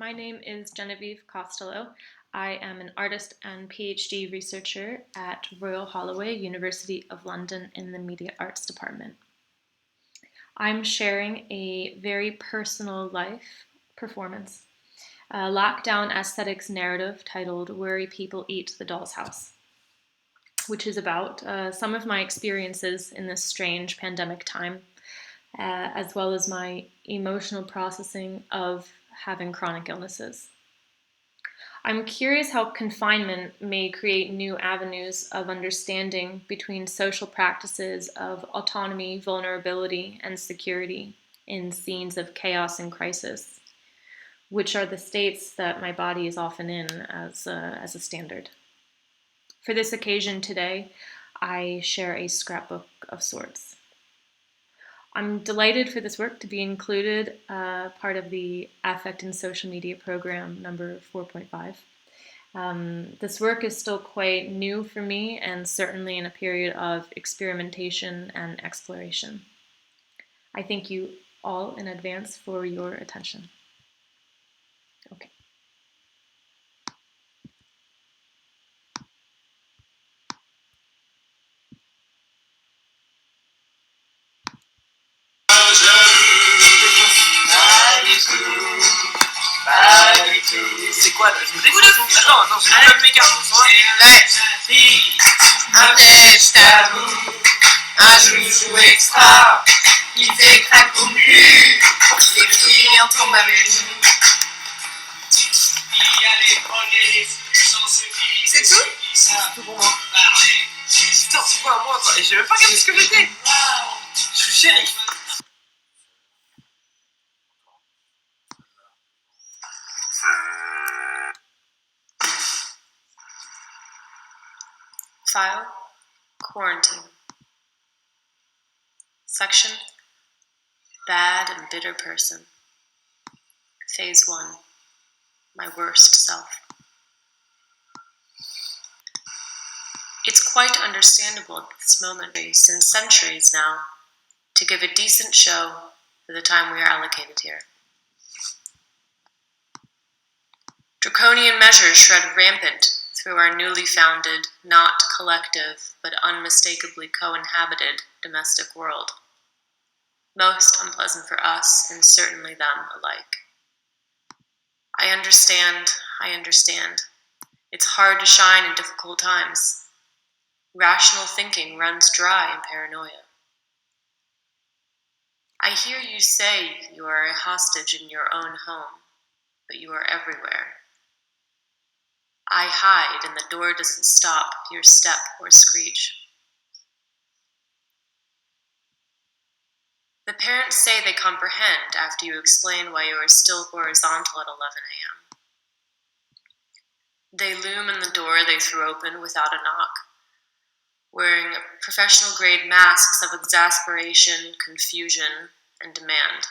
My name is Genevieve Costello. I am an artist and PhD researcher at Royal Holloway, University of London in the Media Arts Department. I'm sharing a very personal life performance, a lockdown aesthetics narrative titled Worry People Eat the Doll's House, which is about some of my experiences in this strange pandemic time, as well as my emotional processing of having chronic illnesses. I'm curious how confinement may create new avenues of understanding between social practices of autonomy, vulnerability, and security in scenes of chaos and crisis, which are the states that my body is often in as a standard. For this occasion today, I share a scrapbook of sorts. I'm delighted for this work to be included part of the Affect and Social Media program number 4.5. This work is still quite new for me and certainly in a period of experimentation and exploration. I thank you all in advance for your attention. Okay. C'est quoi là? Je me dégoûte. Attends, je me donne mes cartes. Un piège tabou, un joujou extra, qui fait craque au cul, les clients tombent avec nous. C'est tout? C'est tout pour moi. Putain, c'est quoi moi quoi? Et j'ai même pas regardé ce que j'étais. Je suis shérif. File, Quarantine. Section, Bad and Bitter Person. Phase 1, My Worst Self. It's quite understandable at this moment, since centuries now, to give a decent show for the time we are allocated here. Draconian measures shred rampant through our newly founded, not collective, but unmistakably co-inhabited domestic world. Most unpleasant for us, and certainly them alike. I understand. It's hard to shine in difficult times. Rational thinking runs dry in paranoia. I hear you say you are a hostage in your own home, but you are everywhere. I hide and the door doesn't stop your step or screech. The parents say they comprehend after you explain why you are still horizontal at 11 a.m. They loom in the door they threw open without a knock, wearing professional-grade masks of exasperation, confusion, and demand,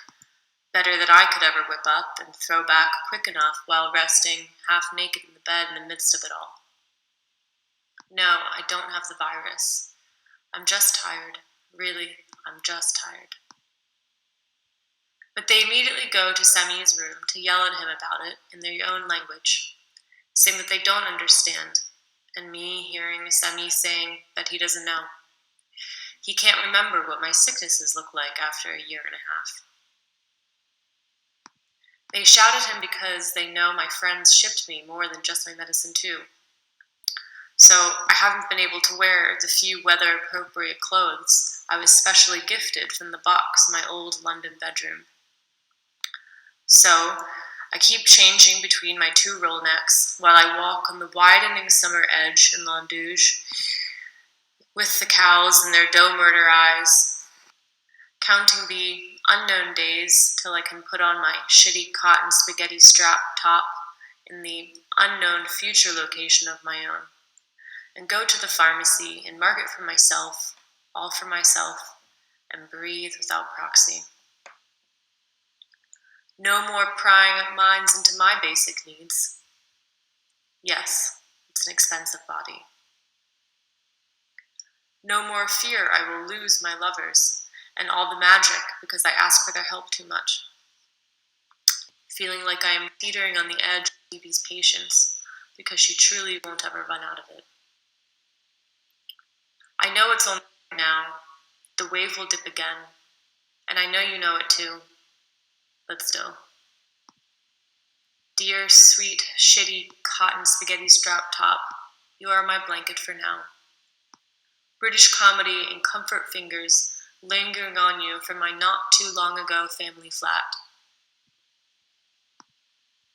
better than I could ever whip up and throw back quick enough while resting half-naked in the bed in the midst of it all. No, I don't have the virus. I'm just tired. Really, I'm just tired. But they immediately go to Sami's room to yell at him about it in their own language, saying that they don't understand, and me hearing Sami saying that he doesn't know. He can't remember what my sicknesses look like after a year and a half. They shout at him because they know my friends shipped me more than just my medicine too. So I haven't been able to wear the few weather-appropriate clothes I was specially gifted from the box in my old London bedroom. So I keep changing between my two roll necks while I walk on the widening summer edge in Landouge with the cows and their doe murder eyes, counting the unknown days till I can put on my shitty cotton spaghetti strap top in the unknown future location of my own, and go to the pharmacy and mark it for myself, all for myself, and breathe without proxy. No more prying minds into my basic needs. Yes, it's an expensive body. No more fear I will lose my lovers and all the magic because I ask for their help too much. feeling like I am teetering on the edge of Phoebe's patience, because she truly won't ever run out of it. I know it's only now. The wave will dip again, and I know you know it too, but still. Dear, sweet, shitty, cotton spaghetti strap top, you are my blanket for now. British comedy and comfort fingers lingering on you from my not too long ago family flat.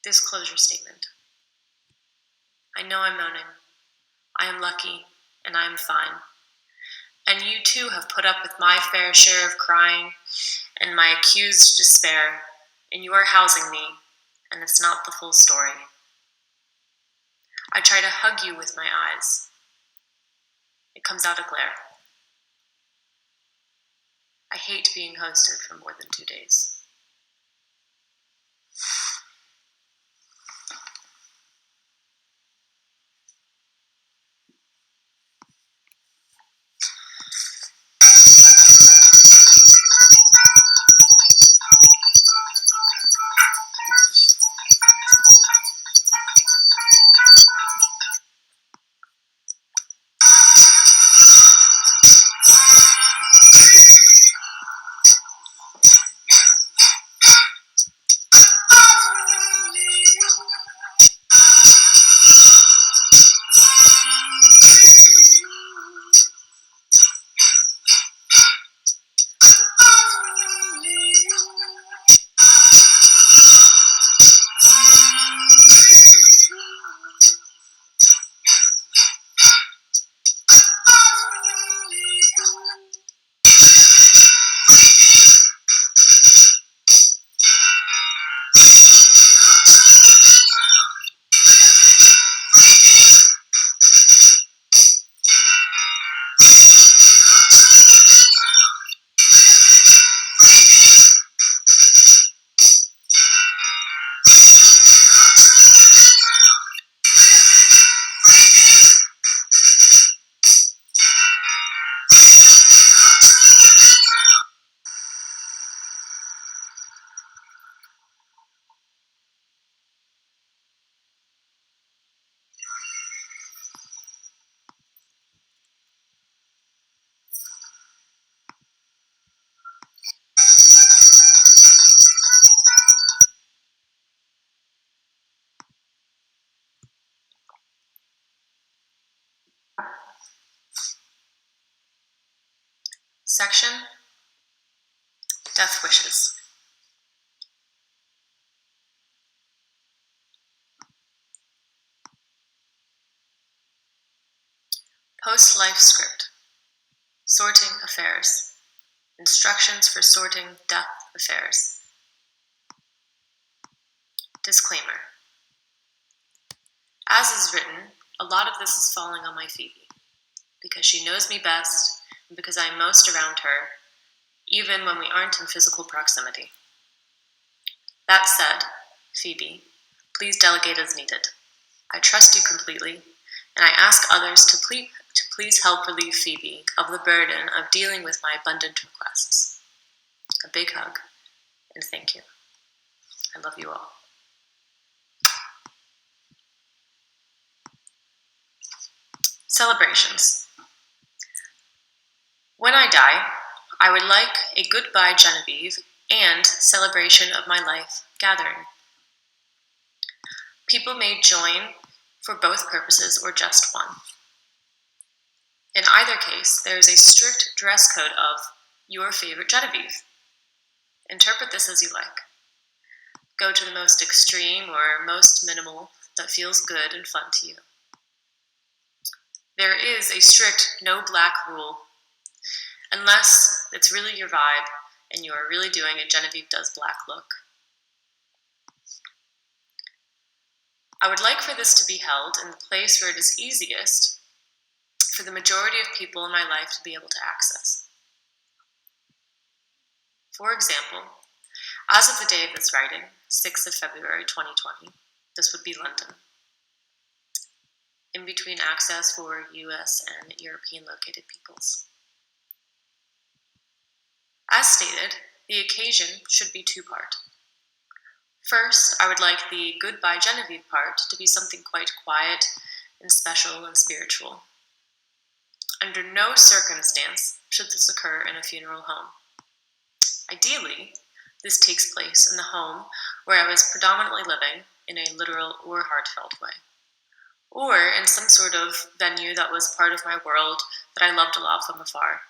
Disclosure statement. I know I'm moaning. I am lucky, and I am fine. And you too have put up with my fair share of crying and my accused despair, and you are housing me, and it's not the full story. I try to hug you with my eyes. It comes out a glare. I hate being hosted for more than 2 days. Section Death Wishes. Post-life script. Sorting affairs. Instructions for sorting death affairs. Disclaimer. As is written, a lot of this is falling on my Phoebe, because she knows me best and because I am most around her, even when we aren't in physical proximity. That said, Phoebe, please delegate as needed. I trust you completely, and I ask others to please help relieve Phoebe of the burden of dealing with my abundant requests. A big hug, and thank you. I love you all. Celebrations. When I die, I would like a goodbye Genevieve and celebration of my life gathering. People may join for both purposes or just one. In either case, there is a strict dress code of your favorite Genevieve. Interpret this as you like. Go to the most extreme or most minimal that feels good and fun to you. There is a strict no black rule, unless it's really your vibe and you are really doing a Genevieve Does Black look. I would like for this to be held in the place where it is easiest for the majority of people in my life to be able to access. For example, as of the day of this writing, 6th of February 2020, this would be London. In between access for US and European located peoples. As stated, the occasion should be two-part. First, I would like the goodbye Genevieve part to be something quite quiet and special and spiritual. Under no circumstance should this occur in a funeral home. Ideally, this takes place in the home where I was predominantly living in a literal or heartfelt way, or in some sort of venue that was part of my world that I loved a lot from afar.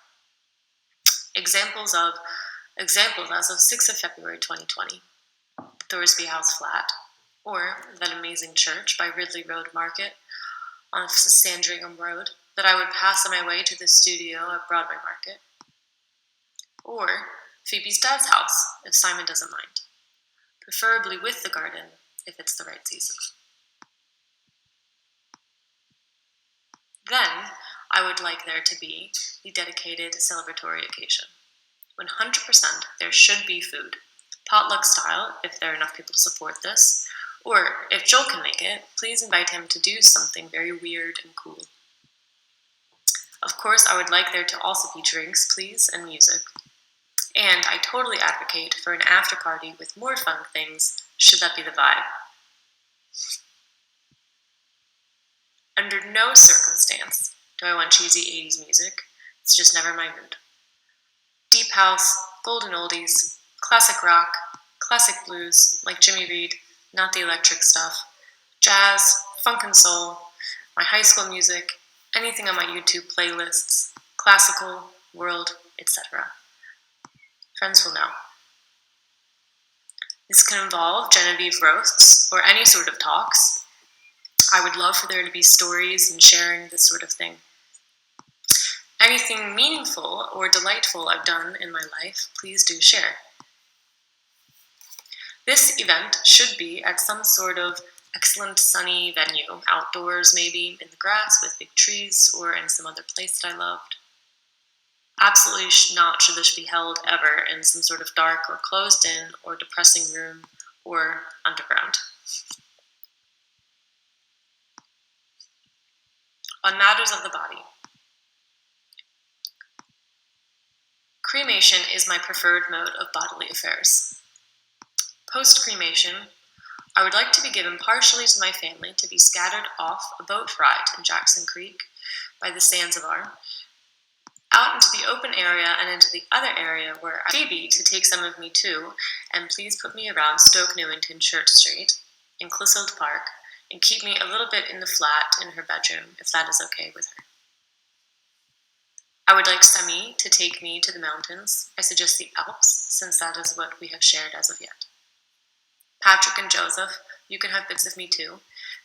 Examples as of 6th of February 2020, Thorsby House Flat, or that amazing church by Ridley Road Market on Sandringham Road that I would pass on my way to the studio at Broadway Market, or Phoebe's dad's house, if Simon doesn't mind, preferably with the garden if it's the right season. Then, I would like there to be the dedicated celebratory occasion. 100% there should be food, potluck style if there are enough people to support this, or if Joel can make it, please invite him to do something very weird and cool. Of course, I would like there to also be drinks, please, and music. And I totally advocate for an after party with more fun things, should that be the vibe. Under no circumstance do I want cheesy 80s music. It's just never my mood. Deep house, golden oldies, classic rock, classic blues, like Jimmy Reed, not the electric stuff, jazz, funk and soul, my high school music, anything on my YouTube playlists, classical, world, etc. Friends will know. This can involve Genevieve roasts or any sort of talks. I would love for there to be stories and sharing, this sort of thing. Anything meaningful or delightful I've done in my life, please do share. This event should be at some sort of excellent sunny venue, outdoors maybe, in the grass with big trees, or in some other place that I loved. Absolutely not should this be held ever in some sort of dark or closed in or depressing room or underground. On matters of the body. Cremation is my preferred mode of bodily affairs. Post-cremation, I would like to be given partially to my family to be scattered off a boat ride in Jackson Creek by the Sansibar, out into the open area and into the other area where Phoebe to take some of me too, and please put me around Stoke Newington Church Street in Clissold Park and keep me a little bit in the flat in her bedroom if that is okay with her. I would like Semi to take me to the mountains. I suggest the Alps, since that is what we have shared as of yet. Patrick and Joseph, you can have bits of me too,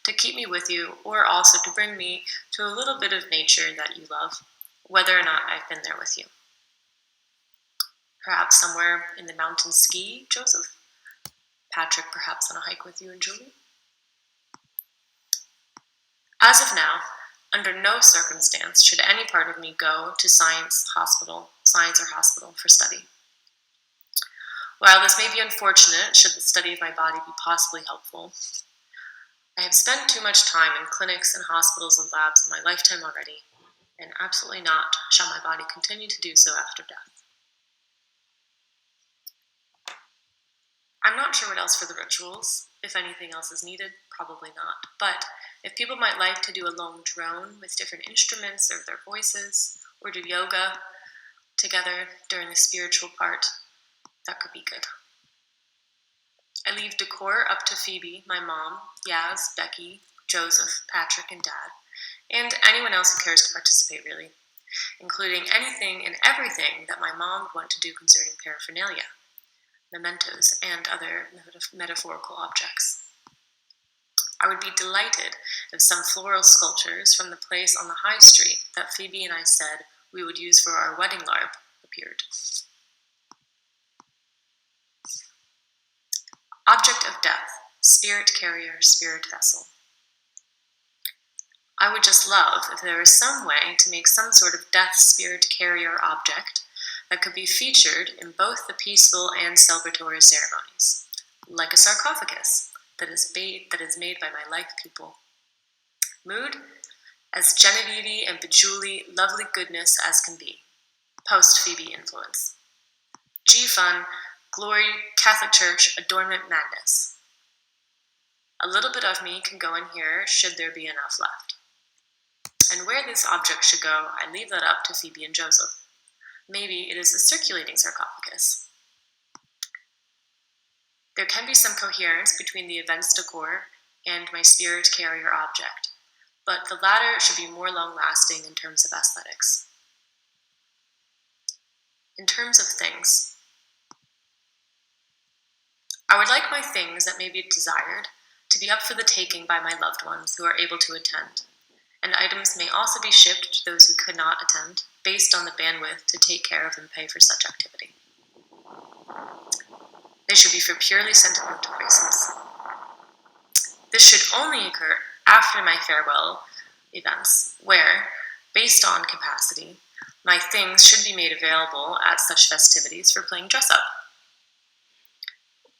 to keep me with you, or also to bring me to a little bit of nature that you love, whether or not I've been there with you. Perhaps somewhere in the mountains ski, Joseph? Patrick perhaps on a hike with you and Julie? As of now, under no circumstance should any part of me go to science or hospital for study. While this may be unfortunate, should the study of my body be possibly helpful, I have spent too much time in clinics and hospitals and labs in my lifetime already, and absolutely not shall my body continue to do so after death. I'm not sure what else for the rituals. If anything else is needed, probably not. But if people might like to do a long drone with different instruments or their voices, or do yoga together during the spiritual part, that could be good. I leave decor up to Phoebe, my mom, Yaz, Becky, Joseph, Patrick, and Dad, and anyone else who cares to participate, really, including anything and everything that my mom would want to do concerning paraphernalia, mementos, and other metaphorical objects. I would be delighted if some floral sculptures from the place on the high street that Phoebe and I said we would use for our wedding larp appeared. Object of death, spirit carrier, spirit vessel. I would just love if there was some way to make some sort of death spirit carrier object that could be featured in both the peaceful and celebratory ceremonies, like a sarcophagus that is made by my life people. Mood, as Genevieve and bejewelly lovely goodness as can be, post-Phoebe influence. G-Fun, glory, Catholic Church, adornment madness. A little bit of me can go in here should there be enough left. And where this object should go, I leave that up to Phoebe and Joseph. Maybe it is a circulating sarcophagus. There can be some coherence between the event's decor and my spirit carrier object, but the latter should be more long-lasting in terms of aesthetics. In terms of things, I would like my things that may be desired to be up for the taking by my loved ones who are able to attend, and items may also be shipped to those who could not attend, based on the bandwidth to take care of and pay for such activity. They should be for purely sentimental reasons. This should only occur after my farewell events, where, based on capacity, my things should be made available at such festivities for playing dress-up.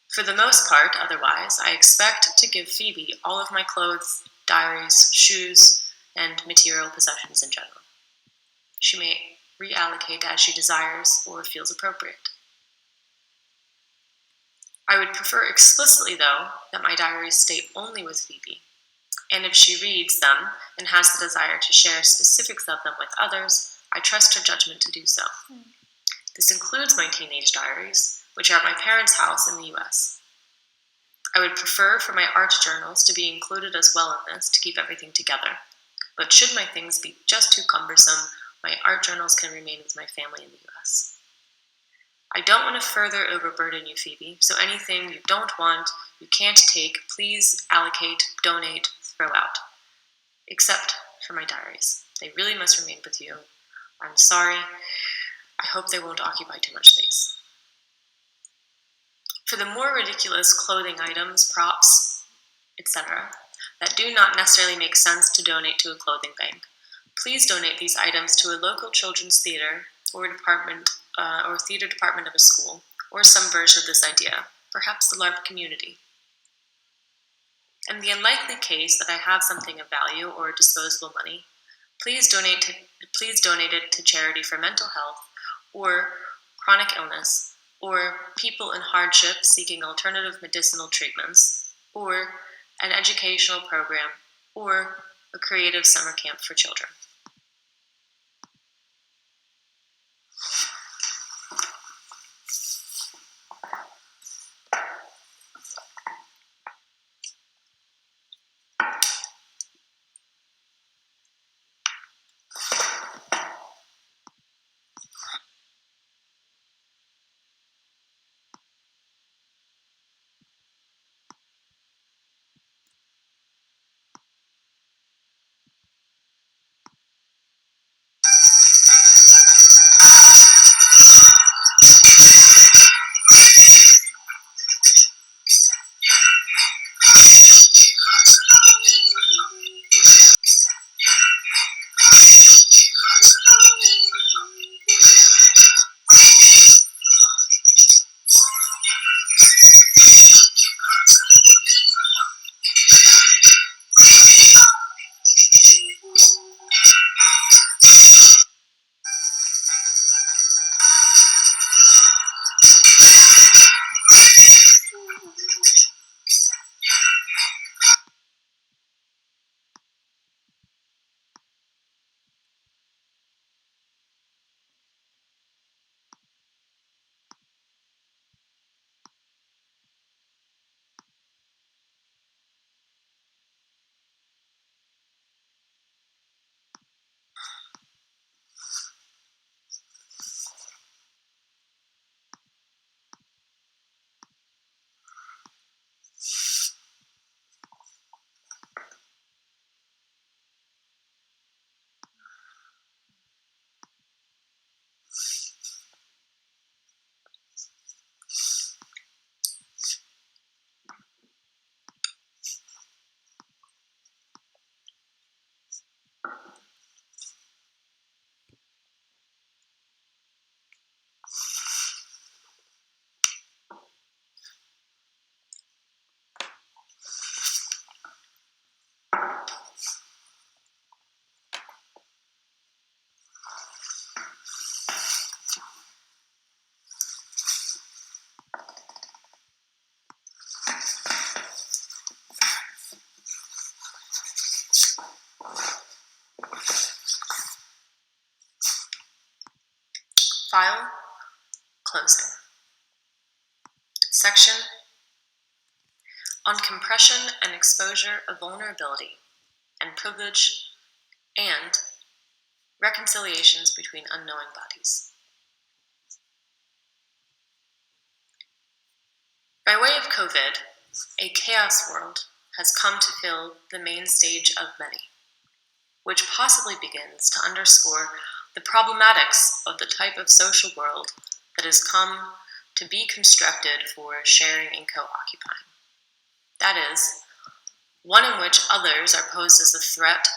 For the most part, otherwise, I expect to give Phoebe all of my clothes, diaries, shoes, and material possessions in general. She may reallocate as she desires or feels appropriate. I would prefer explicitly, though, that my diaries stay only with Phoebe, and if she reads them and has the desire to share specifics of them with others, I trust her judgment to do so. This includes my teenage diaries, which are at my parents' house in the US. I would prefer for my art journals to be included as well in this to keep everything together, but should my things be just too cumbersome, my art journals can remain with my family in the US. I don't want to further overburden you, Phoebe, so anything you don't want, you can't take, please allocate, donate, throw out. Except for my diaries. They really must remain with you. I'm sorry. I hope they won't occupy too much space. For the more ridiculous clothing items, props, etc., that do not necessarily make sense to donate to a clothing bank, please donate these items to a local children's theater or theater department of a school, or some version of this idea, perhaps the LARP community. In the unlikely case that I have something of value or disposable money, please donate it to charity for mental health or chronic illness, or people in hardship seeking alternative medicinal treatments, or an educational program, or a creative summer camp for children. File, closing. Section on compression and exposure of vulnerability and privilege and reconciliations between unknowing bodies. By way of COVID, a chaos world has come to fill the main stage of many, which possibly begins to underscore the problematics of the type of social world that has come to be constructed for sharing and co-occupying. That is, one in which others are posed as a threat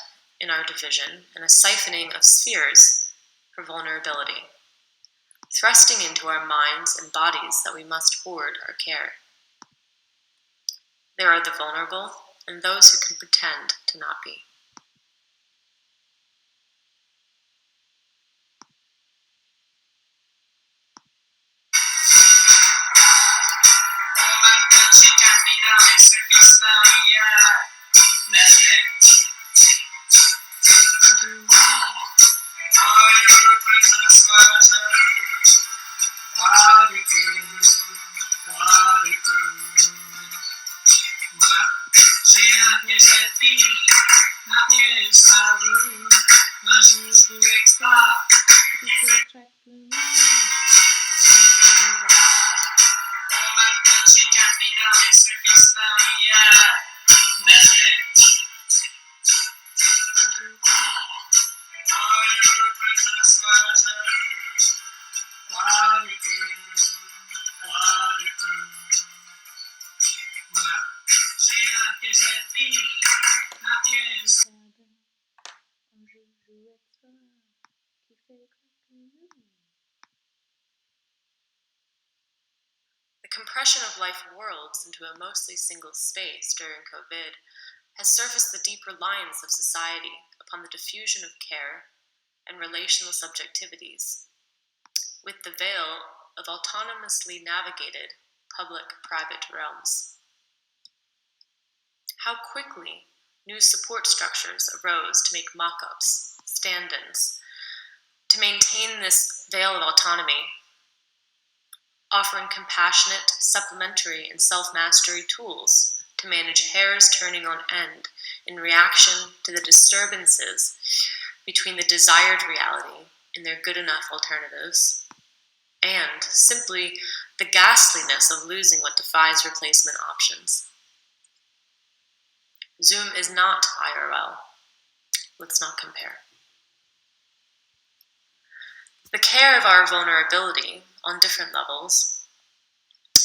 in our division and a siphoning of spheres for vulnerability, thrusting into our minds and bodies that we must hoard or care. There are the vulnerable and those who can pretend to not be. The compression of life worlds into a mostly single space during COVID has surfaced the deeper lines of society upon the diffusion of care and relational subjectivities, with the veil of autonomously navigated public-private realms. How quickly new support structures arose to make mock-ups, stand-ins, to maintain this veil of autonomy, offering compassionate, supplementary, and self-mastery tools to manage hairs turning on end in reaction to the disturbances between the desired reality and their good enough alternatives, and simply the ghastliness of losing what defies replacement options. Zoom is not IRL. Let's not compare. The care of our vulnerability on different levels,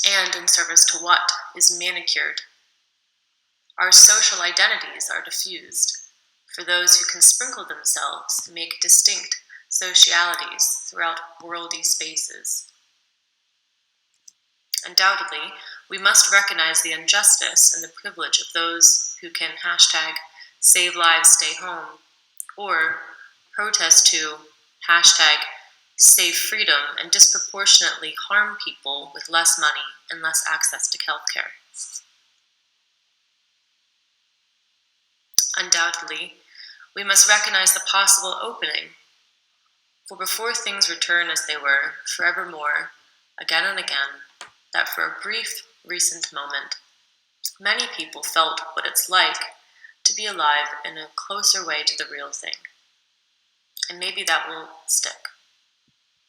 and in service to what, is manicured. Our social identities are diffused for those who can sprinkle themselves to make distinct socialities throughout worldy spaces. Undoubtedly, we must recognize the injustice and the privilege of those who can hashtag save lives, stay home, or protest to hashtag save freedom and disproportionately harm people with less money and less access to healthcare. Undoubtedly, we must recognize the possible opening, for before things return as they were forevermore, again and again, that for a brief, recent moment, many people felt what it's like to be alive in a closer way to the real thing. And maybe that will stick,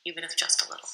even if just a little.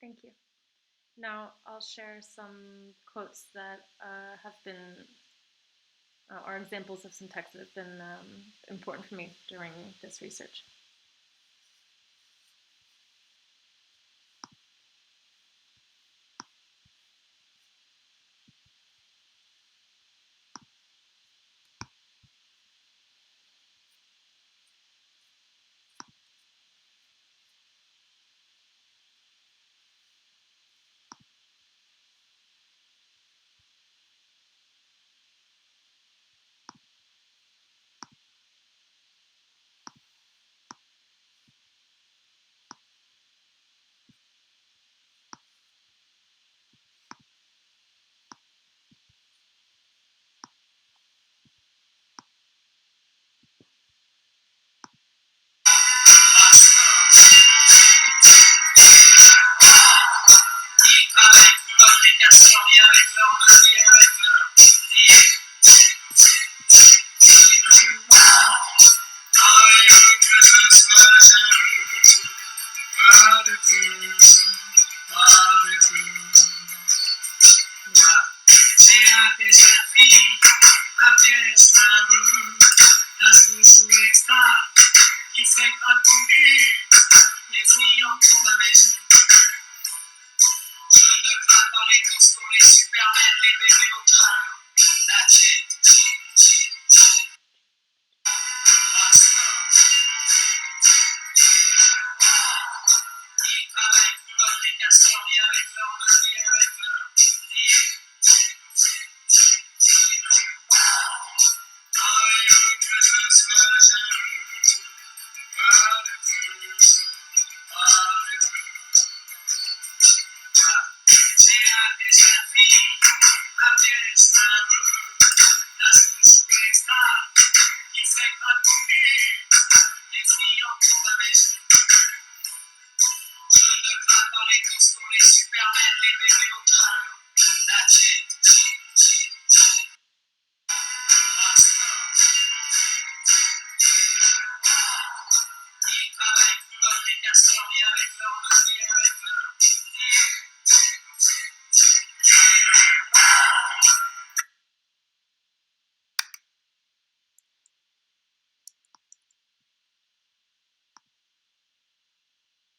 Thank you. Now I'll share some quotes that have been, or examples of some texts that have been important for me during this research.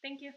Thank you.